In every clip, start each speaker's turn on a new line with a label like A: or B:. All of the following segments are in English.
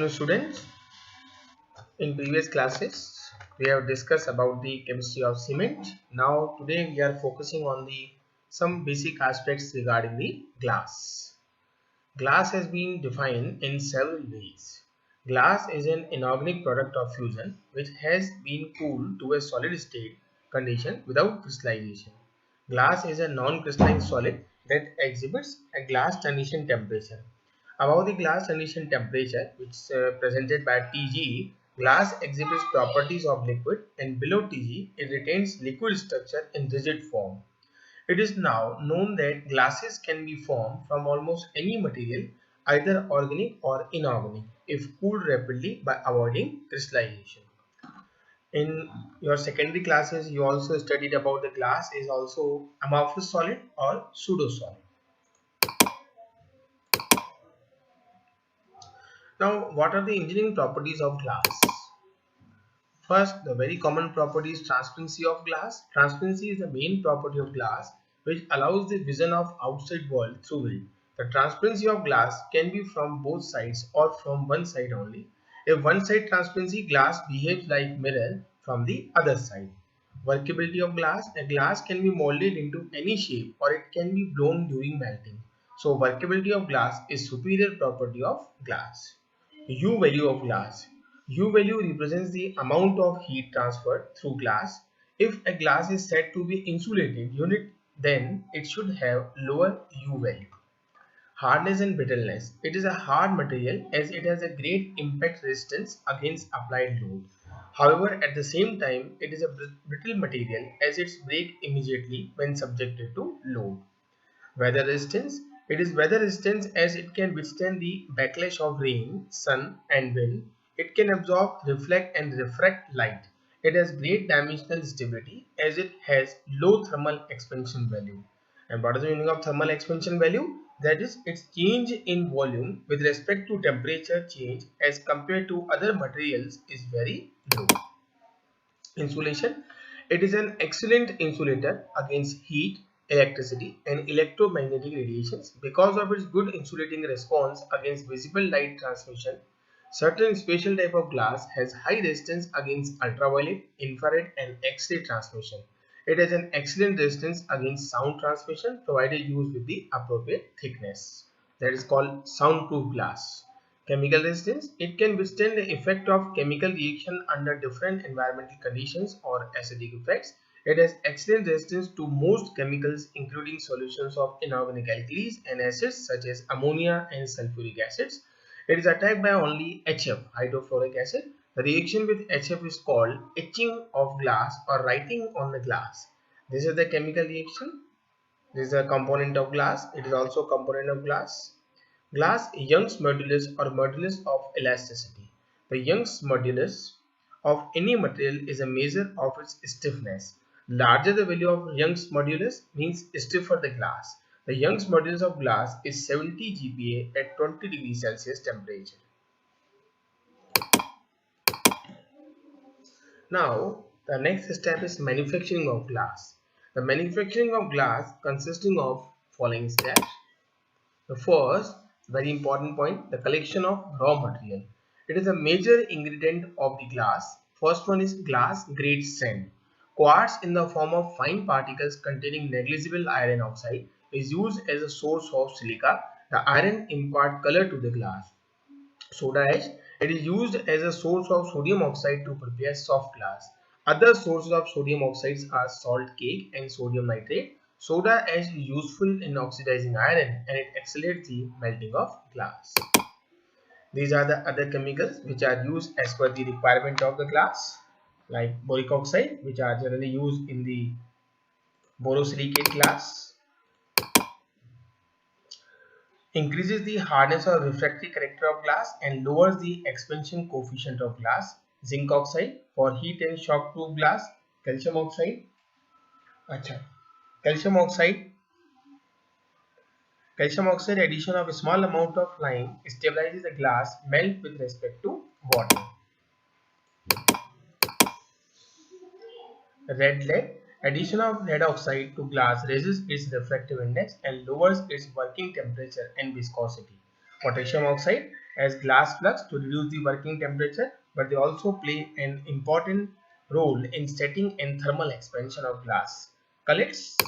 A: afternoon, students. In previous classes, we have discussed about the chemistry of cement. Now, today we are focusing on the some basic aspects regarding the glass. Glass has been defined in several ways. Glass is an inorganic product of fusion which has been cooled to a solid state condition without crystallization. Glass is a non-crystalline solid that exhibits a glass transition temperature. Above the glass transition temperature, which is presented by Tg, glass exhibits properties of liquid, and below Tg, it retains liquid structure in rigid form. It is now known that glasses can be formed from almost any material, either organic or inorganic, if cooled rapidly by avoiding crystallization. In your secondary classes, you also studied about the glass is also amorphous solid or pseudo solid. Now, what are the engineering properties of glass? First, the very common property is transparency of glass. Transparency is the main property of glass which allows the vision of outside world through it. The transparency of glass can be from both sides or from one side only. If one side transparency, glass behaves like mirror from the other side. Workability of glass. A glass can be molded into any shape or it can be blown during melting. So workability of glass is superior property of glass. U value of glass. U value represents the amount of heat transferred through glass. If a glass is said to be insulated unit, then it should have lower U value. Hardness and brittleness. It is a hard material as it has a great impact resistance against applied load. However, at the same time, it is a brittle material as it breaks immediately when subjected to load. Weather resistance. It is weather resistant as it can withstand the backlash of rain, sun and wind. It can absorb, reflect and refract light. It has great dimensional stability as it has low thermal expansion value. And what is the meaning of thermal expansion value? That is its change in volume with respect to temperature change as compared to other materials is very low. Insulation. It is an excellent insulator against heat, electricity and electromagnetic radiations because of its good insulating response against visible light transmission. Certain special type of glass has high resistance against ultraviolet, infrared and X-ray transmission. It has an excellent resistance against sound transmission provided used with the appropriate thickness. That is called soundproof glass. Chemical resistance. It can withstand the effect of chemical reaction under different environmental conditions or acidic effects. It has excellent resistance to most chemicals including solutions of inorganic alkalis and acids such as ammonia and sulfuric acids. It is attacked by only HF, hydrofluoric acid. The reaction with HF is called etching of glass or writing on the glass. This is the chemical reaction. This is a component of glass. It is also a component of glass. Glass Young's modulus or modulus of elasticity. The Young's modulus of any material is a measure of its stiffness. Larger the value of Young's modulus means stiffer the glass. The Young's modulus of glass is 70 GPa at 20 degrees Celsius temperature. Now, the next step is manufacturing of glass. The manufacturing of glass consisting of following steps. The first, very important point, the collection of raw material. It is a major ingredient of the glass. First one is glass grade sand. Quartz in the form of fine particles containing negligible iron oxide is used as a source of silica. The iron impart color to the glass. Soda ash. It is used as a source of sodium oxide to prepare soft glass. Other sources of sodium oxides are salt cake and sodium nitrate. Soda ash is useful in oxidizing iron and it accelerates the melting of glass. These are the other chemicals which are used as per the requirement of the glass, like boric oxide, which are generally used in the borosilicate glass. Increases the hardness or refractory character of glass and lowers the expansion coefficient of glass. Zinc oxide for heat and shock proof glass. Calcium oxide. Calcium oxide addition of a small amount of lime stabilizes the glass melt with respect to water. Red lead. Addition of lead oxide to glass raises its refractive index and lowers its working temperature and viscosity. Potassium oxide. as glass flux to reduce the working temperature, but they also play an important role in setting and thermal expansion of glass. Cullets,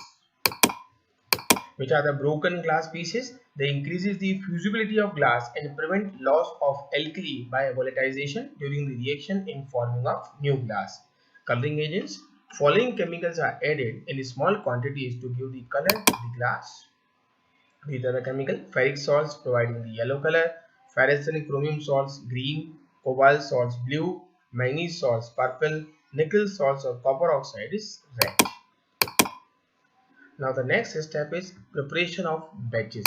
A: which are the broken glass pieces, they increases the fusibility of glass and prevent loss of alkali by volatilization during the reaction in forming of new glass. Coloring agents, following chemicals are added in small quantities to give the color to the glass. These are the chemical: ferric salts providing the yellow color, ferrous and chromium salts green, cobalt salts blue, manganese salts purple, nickel salts or copper oxide is red. Now the next step is preparation of batches.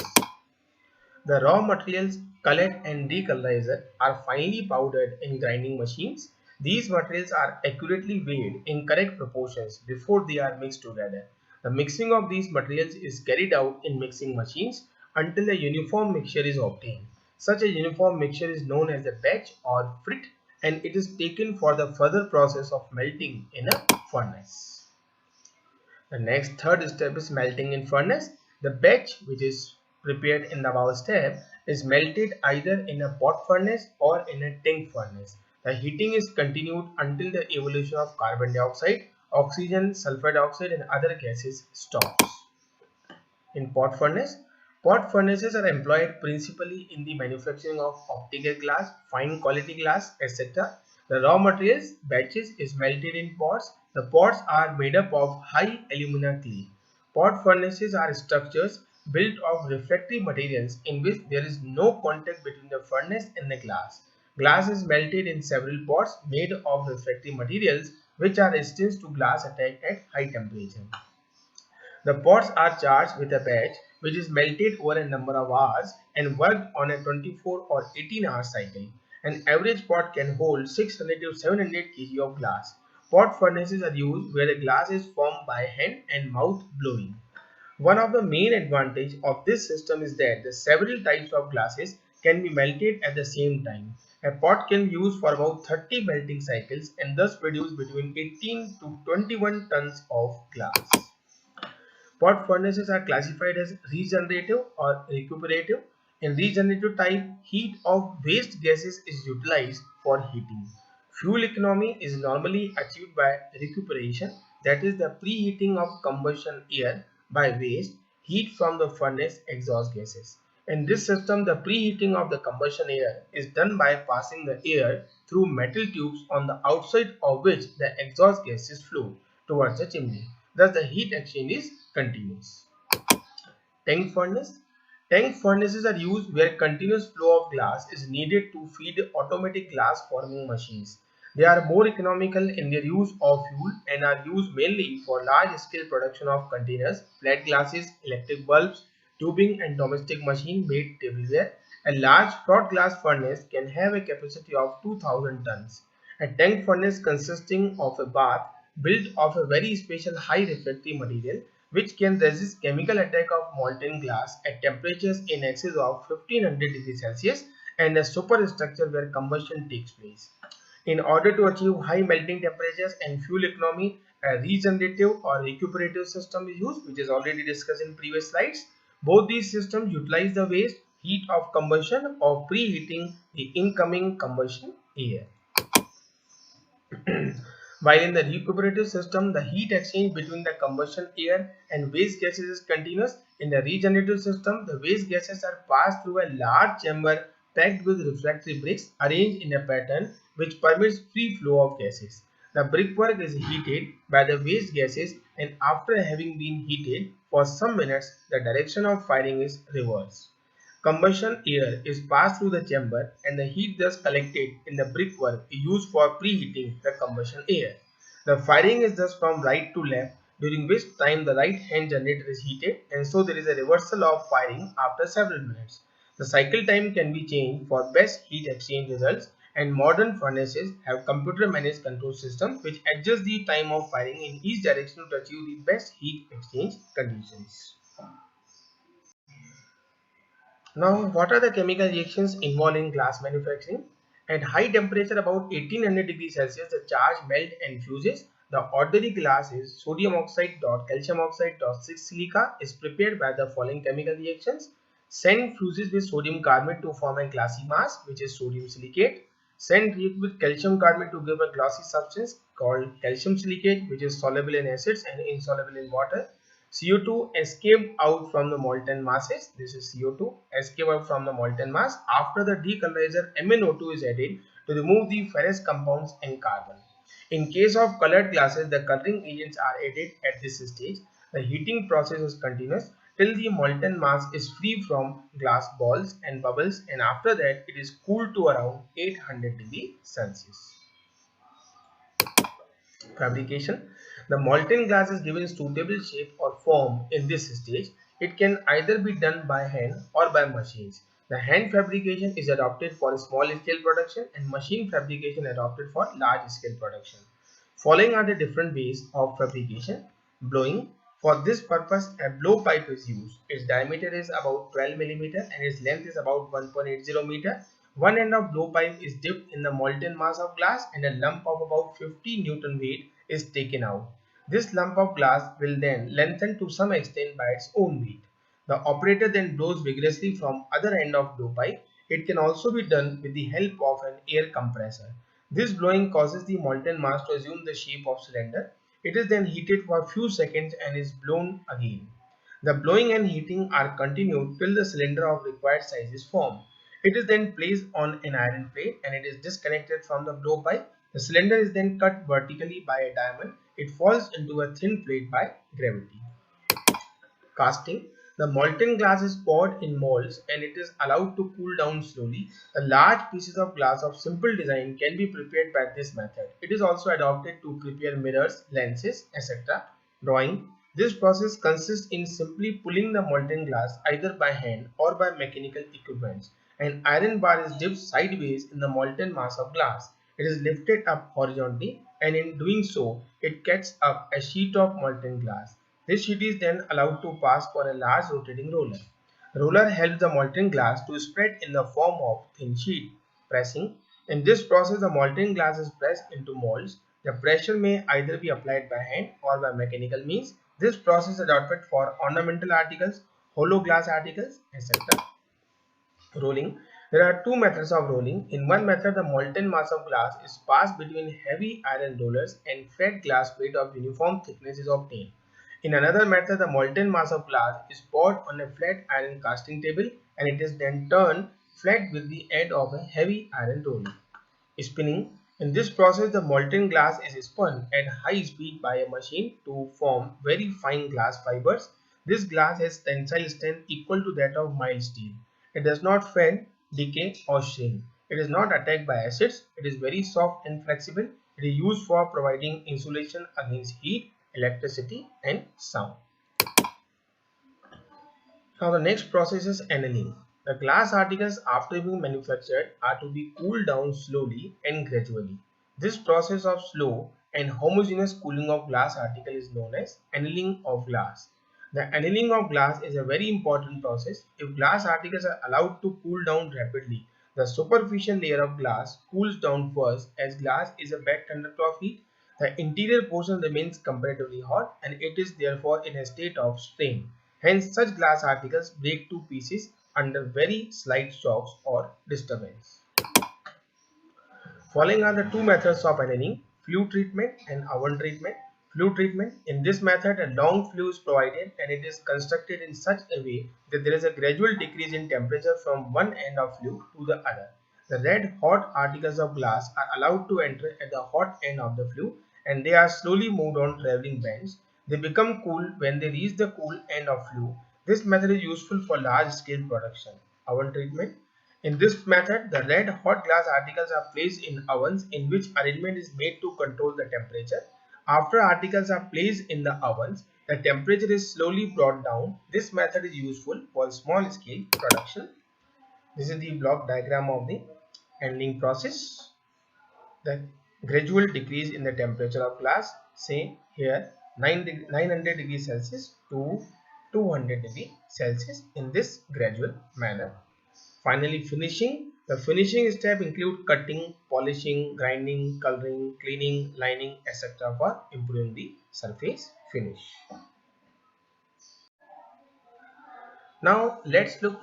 A: The raw materials, cullet and decolorizer, are finely powdered in grinding machines. These materials are accurately weighed in correct proportions before they are mixed together. The mixing of these materials is carried out in mixing machines until a uniform mixture is obtained. Such a uniform mixture is known as a batch or frit, and it is taken for the further process of melting in a furnace. The next third step is melting in furnace. The batch which is prepared in the above step is melted either in a pot furnace or in a tank furnace. The heating is continued until the evolution of carbon dioxide, oxygen, sulfur dioxide and other gases stops. In pot furnaces are employed principally in the manufacturing of optical glass, fine quality glass, etc. The raw materials batches is melted in pots. The pots are made up of high alumina clay. Pot furnaces are structures built of refractory materials in which there is no contact between the furnace and the glass. Glass is melted in several pots made of refractory materials which are resistant to glass attack at high temperature. The pots are charged with a batch which is melted over a number of hours and worked on a 24 or 18-hour cycle. An average pot can hold 600 to 700 kg of glass. Pot furnaces are used where the glass is formed by hand and mouth blowing. One of the main advantages of this system is that the several types of glasses can be melted at the same time. A pot can be used for about 30 melting cycles and thus produce between 18 to 21 tons of glass. Pot furnaces are classified as regenerative or recuperative. In regenerative type, heat of waste gases is utilized for heating. Fuel economy is normally achieved by recuperation, that is the preheating of combustion air by waste heat from the furnace exhaust gases. In this system, the preheating of the combustion air is done by passing the air through metal tubes on the outside of which the exhaust gases flow towards the chimney. Thus, the heat exchange is continuous. Tank furnace. Tank furnaces are used where continuous flow of glass is needed to feed automatic glass forming machines. They are more economical in their use of fuel and are used mainly for large scale production of containers, flat glasses, electric bulbs, tubing and domestic machine made tableware. A large flat glass furnace can have a capacity of 2000 tons. A tank furnace consisting of a bath built of a very special high refractory material which can resist chemical attack of molten glass at temperatures in excess of 1500 degrees Celsius and a superstructure where combustion takes place. In order to achieve high melting temperatures and fuel economy, a regenerative or recuperative system is used, which is already discussed in previous slides. Both these systems utilize the waste heat of combustion or preheating the incoming combustion air. While in the recuperative system, the heat exchange between the combustion air and waste gases is continuous, in the regenerative system, the waste gases are passed through a large chamber packed with refractory bricks arranged in a pattern which permits free flow of gases. The brickwork is heated by the waste gases, and after having been heated for some minutes, the direction of firing is reversed. Combustion air is passed through the chamber and the heat thus collected in the brickwork is used for preheating the combustion air. The firing is thus from right to left, during which time the right hand generator is heated, and so there is a reversal of firing after several minutes. The cycle time can be changed for best heat exchange results, and modern furnaces have computer managed control systems which adjust the time of firing in each direction to achieve the best heat exchange conditions. Now, what are the chemical reactions involved in glass manufacturing? At high temperature, about 1800 degrees Celsius, the charge melts and fuses. The ordinary glass is sodium oxide dot calcium oxide dot 6 silica is prepared by the following chemical reactions. Sand fuses with sodium carbonate to form a glassy mass, which is sodium silicate. Sand reacts with calcium carbonate to give a glossy substance called calcium silicate, which is soluble in acids and insoluble in water. CO2 escaped out from the molten masses. This is CO2 escaped out from the molten mass after the decolorizer MnO2 is added to remove the ferrous compounds and carbon. In case of colored glasses, the coloring agents are added at this stage. The heating process is continuous till the molten mass is free from glass balls and bubbles, and after that it is cooled to around 800 degrees Celsius. Fabrication. The molten glass is given suitable shape or form in this stage. It can either be done by hand or by machines. The hand fabrication is adopted for small scale production and machine fabrication adopted for large scale production. Following are the different ways of fabrication. Blowing. For this purpose, a blowpipe is used. Its diameter is about 12 mm and its length is about 1.80 meter. One end of blowpipe is dipped in the molten mass of glass and a lump of about 50 Newton weight is taken out. This lump of glass will then lengthen to some extent by its own weight. The operator then blows vigorously from other end of blowpipe. It can also be done with the help of an air compressor. This blowing causes the molten mass to assume the shape of cylinder. It is then heated for a few seconds and is blown again. The blowing and heating are continued till the cylinder of required size is formed. It is then placed on an iron plate and it is disconnected from the blowpipe. The cylinder is then cut vertically by a diamond. It falls into a thin plate by gravity. Casting. The molten glass is poured in molds and it is allowed to cool down slowly. The large pieces of glass of simple design can be prepared by this method. It is also adopted to prepare mirrors, lenses, etc. Drawing. This process consists in simply pulling the molten glass either by hand or by mechanical equipments. An iron bar is dipped sideways in the molten mass of glass. It is lifted up horizontally and in doing so, it gets up a sheet of molten glass. This sheet is then allowed to pass for a large rotating roller. The roller helps the molten glass to spread in the form of thin sheet. Pressing. In this process, the molten glass is pressed into molds. The pressure may either be applied by hand or by mechanical means. This process is adopted for ornamental articles, hollow glass articles, etc. Rolling. There are two methods of rolling. In one method, the molten mass of glass is passed between heavy iron rollers and flat glass plate of uniform thickness is obtained. In another method, the molten mass of glass is poured on a flat iron casting table and it is then turned flat with the end of a heavy iron roller. Spinning. In this process, the molten glass is spun at high speed by a machine to form very fine glass fibers. This glass has tensile strength equal to that of mild steel. It does not fade, decay or shrink. It is not attacked by acids. It is very soft and flexible. It is used for providing insulation against heat, electricity and sound. Now the next process is annealing. The glass articles after being manufactured are to be cooled down slowly and gradually. This process of slow and homogeneous cooling of glass article is known as annealing of glass. The annealing of glass is a very important process. If glass articles are allowed to cool down rapidly, the superficial layer of glass cools down first as glass is a back conductor of heat. The interior portion remains comparatively hot and it is therefore in a state of strain. Hence, such glass articles break to pieces under very slight shocks or disturbance. Following are the two methods of annealing, flue treatment and oven treatment. Flue treatment. In this method, a long flue is provided and it is constructed in such a way that there is a gradual decrease in temperature from one end of flue to the other. The red hot articles of glass are allowed to enter at the hot end of the flue and they are slowly moved on traveling bands. They become cool when they reach the cool end of flue. This method is useful for large scale production. Oven treatment. In this method, the red hot glass articles are placed in ovens in which arrangement is made to control the temperature. After articles are placed in the ovens, the temperature is slowly brought down. This method is useful for small scale production. This is the block diagram of the annealing process. The gradual decrease in the temperature of glass, say here 900 degrees Celsius to 200 degrees Celsius in this gradual manner. Finally, finishing. The finishing step include cutting, polishing, grinding, coloring, cleaning, lining, etc. for improving the surface finish. Now let's look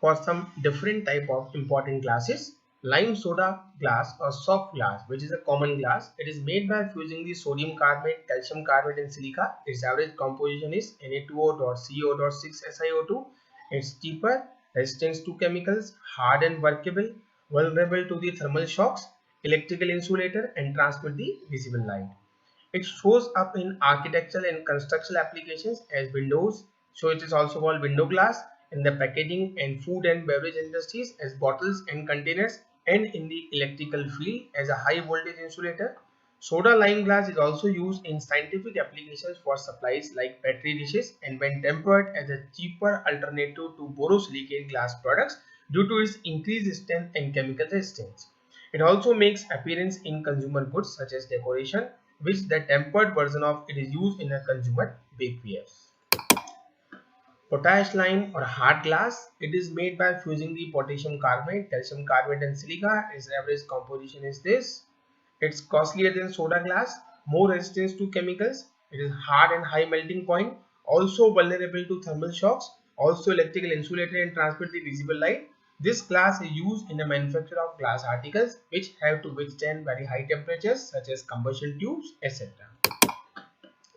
A: for some different type of important glasses. Lime soda glass or soft glass, which is a common glass. It is made by fusing the sodium carbonate, calcium carbonate and silica. Its average composition is Na2O.CO.6SiO2. It's cheaper, resistant to chemicals, hard and workable, vulnerable to the thermal shocks, electrical insulator and transmit the visible light. It shows up in architectural and construction applications as windows, so it is also called window glass, in the packaging and food and beverage industries as bottles and containers, and in the electrical field as a high voltage insulator. Soda lime glass is also used in scientific applications for supplies like petri dishes and when tempered as a cheaper alternative to borosilicate glass products due to its increased strength and chemical resistance. It also makes appearance in consumer goods such as decoration, which the tempered version of it is used in a consumer bakeware. Potash lime or hard glass, it is made by fusing the potassium carbonate, calcium carbonate and silica. Its average composition is this. It's costlier than soda glass, more resistant to chemicals. It is hard and high melting point, also vulnerable to thermal shocks, also electrical insulator and transmit the visible light. This glass is used in the manufacture of glass articles which have to withstand very high temperatures such as combustion tubes, etc.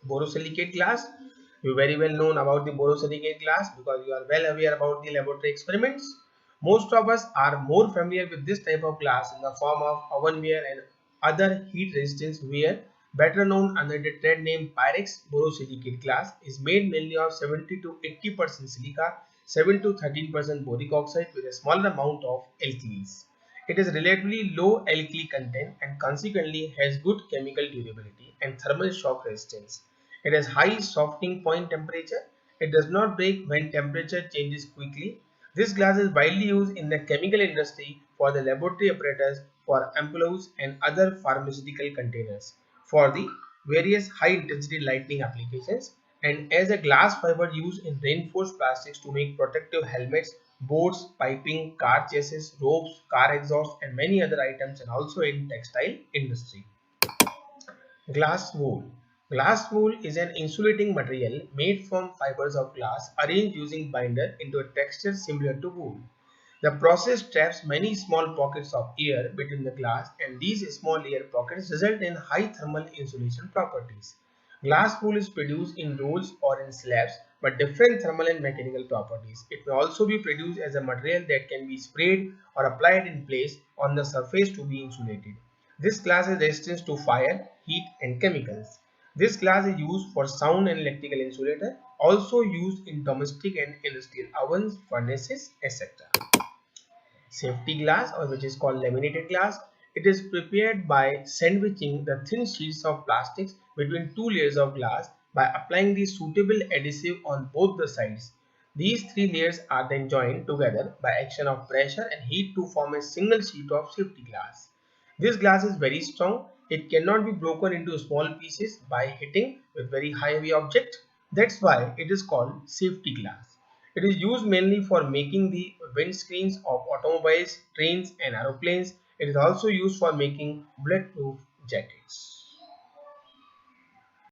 A: Borosilicate glass. You very well known about the borosilicate glass because you are well aware about the laboratory experiments. Most of us are more familiar with this type of glass in the form of ovenware and other heat resistance ware, better known under the trade name Pyrex. Borosilicate glass is made mainly of 70 to 80% silica, 7 to 13% boric oxide with a smaller amount of alkalis. It has relatively low alkali content and consequently has good chemical durability and thermal shock resistance. It has high softening point temperature. It does not break when temperature changes quickly. This glass is widely used in the chemical industry for the laboratory apparatus, for ampoules and other pharmaceutical containers, for the various high intensity lighting applications, and as a glass fiber used in reinforced plastics to make protective helmets, boats, piping, car chassis, ropes, car exhaust and many other items, and also in textile industry. Glass wool. Glass wool is an insulating material made from fibers of glass arranged using binder into a texture similar to wool. The process traps many small pockets of air between the glass, and these small air pockets result in high thermal insulation properties. Glass wool is produced in rolls or in slabs but different thermal and mechanical properties. It may also be produced as a material that can be sprayed or applied in place on the surface to be insulated. This glass is resistant to fire, heat and chemicals. This glass is used for sound and electrical insulator, also used in domestic and industrial ovens, furnaces, etc. Safety glass, or which is called laminated glass. It is prepared by sandwiching the thin sheets of plastics between two layers of glass by applying the suitable adhesive on both the sides. These three layers are then joined together by action of pressure and heat to form a single sheet of safety glass. This glass is very strong. It cannot be broken into small pieces by hitting with very heavy object. That's why it is called safety glass. It is used mainly for making the windscreens of automobiles, trains and aeroplanes. It is also used for making bulletproof jackets.